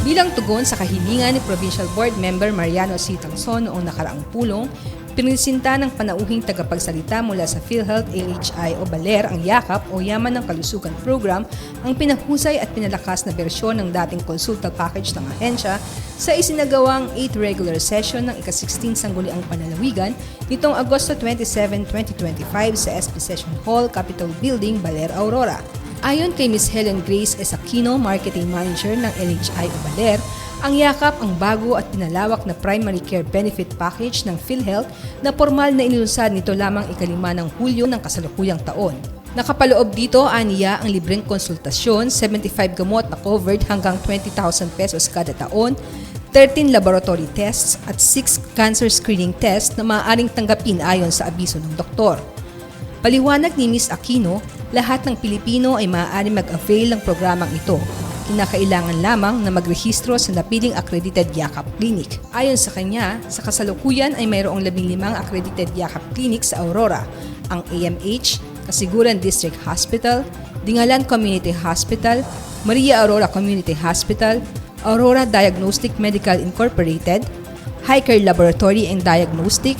Bilang tugon sa kahilingan ni Provincial Board Member Mariano C. Tangson noong nakaraang pulong, pinisinta ng panauhing tagapagsalita mula sa PhilHealth LHI o Baler ang Yakap o Yaman ng Kalusugan Program ang pinahusay at pinalakas na bersyon ng dating consulta package ng ahensya sa isinagawang 8th regular session ng ika-16 Sangguniang Panlalawigan nitong Agosto 27, 2025 sa SP Session Hall, Capitol Building, Baler, Aurora. Ayon kay Ms. Helen Grace Esakino, Marketing Manager ng LHI o Baler, ang Yakap ang bago at pinalawak na primary care benefit package ng PhilHealth na formal na inilunsad nito lamang ika-5 ng Hulyo ng kasalukuyang taon. Nakapaloob dito, aniya ang libreng konsultasyon, 75 gamot na covered hanggang 20,000 pesos kada taon, 13 laboratory tests at 6 cancer screening tests na maaaring tanggapin ayon sa abiso ng doktor. Paliwanag ni Ms. Aquino, lahat ng Pilipino ay maaari mag-avail ng programang ito. Kinakailangan lamang na magrehistro sa napiling accredited Yakap Clinic. Ayon sa kanya, sa kasalukuyan ay mayroong 15 accredited Yakap Clinic sa Aurora, ang AMH, Kasiguran District Hospital, Dingalan Community Hospital, Maria Aurora Community Hospital, Aurora Diagnostic Medical Incorporated, Highcare Laboratory and Diagnostic,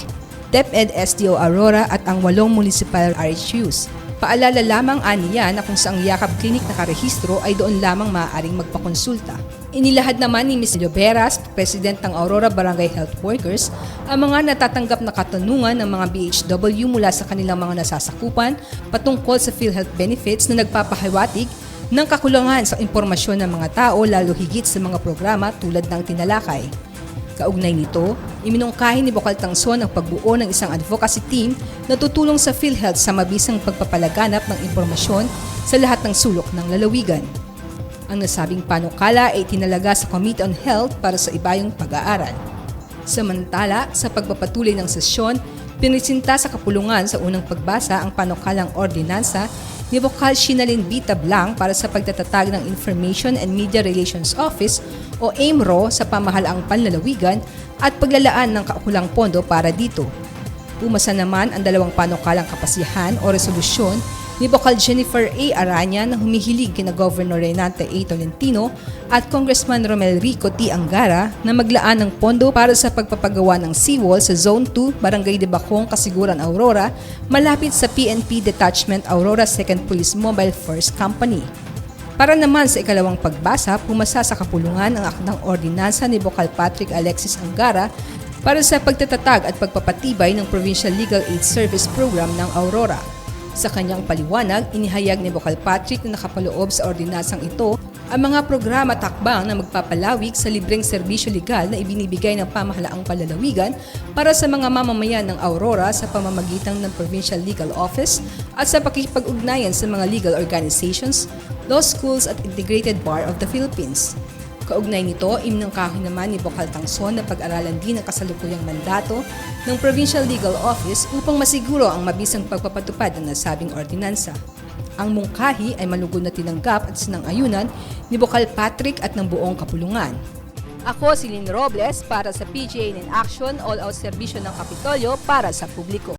DepEd SDO Aurora at ang 8 municipal RHUs. Paalala lamang aniya na kung saang Yakap Clinic nakarehistro ay doon lamang maaaring magpakonsulta. Inilahad naman ni Ms. Lloberas, President ng Aurora Barangay Health Workers, ang mga natatanggap na katanungan ng mga BHW mula sa kanilang mga nasasakupan patungkol sa PhilHealth benefits na nagpapahiwatig ng kakulangan sa impormasyon ng mga tao lalo higit sa mga programa tulad ng tinalakay. Kaugnay nito, iminungkahi ni Bocal Tangson ang pagbuo ng isang advocacy team na tutulong sa PhilHealth sa mabisang pagpapalaganap ng impormasyon sa lahat ng sulok ng lalawigan. Ang nasabing panukala ay tinalaga sa Committee on Health para sa ibayong pag-aaral. Samantala, sa pagpapatuloy ng sesyon, pinisinta sa kapulungan sa unang pagbasa ang panukalang ordinansa ni Vocal Shinalin B. Tablang para sa pagtatatag ng Information and Media Relations Office o AMRO sa pamahalaang panlalawigan at paglalaan ng kaukulang pondo para dito. Pumasa naman ang 2 panukalang kapasihan o resolusyon ni Vocal Jennifer A. Aranya na humihilig kina Governor Renante A. Tolentino at Congressman Romel Rico T. Angara na maglaan ng pondo para sa pagpapagawa ng seawall sa Zone 2, Barangay de Bacong, Kasiguran, Aurora, malapit sa PNP Detachment Aurora 2nd Police Mobile First Company. Para naman sa ikalawang pagbasa, pumasa sa kapulungan ang akdang ordinansa ni Vocal Patrick Alexis Angara para sa pagtatatag at pagpapatibay ng Provincial Legal Aid Service Program ng Aurora. Sa kanyang paliwanag, inihayag ni Vocal Patrick na nakapaloob sa ordinansang ito ang mga programa takbang na magpapalawig sa libreng serbisyo legal na ibinibigay ng pamahalaang palalawigan para sa mga mamamayan ng Aurora sa pamamagitan ng Provincial Legal Office at sa pakikipag-ugnayan sa mga legal organizations, law schools at Integrated Bar of the Philippines. Kaugnay nito, iminungkahi naman ni Vocal Tangson na pag-aralan din ang kasalukuyang mandato ng Provincial Legal Office upang masiguro ang mabisang pagpapatupad ng nasabing ordinansa. Ang mungkahi ay malugod na tinanggap at sinang-ayunan ni Vocal Patrick at ng buong kapulungan. Ako si Lynn Robles para sa PGA in Action All-Out Serbisyo ng Kapitolyo para sa publiko.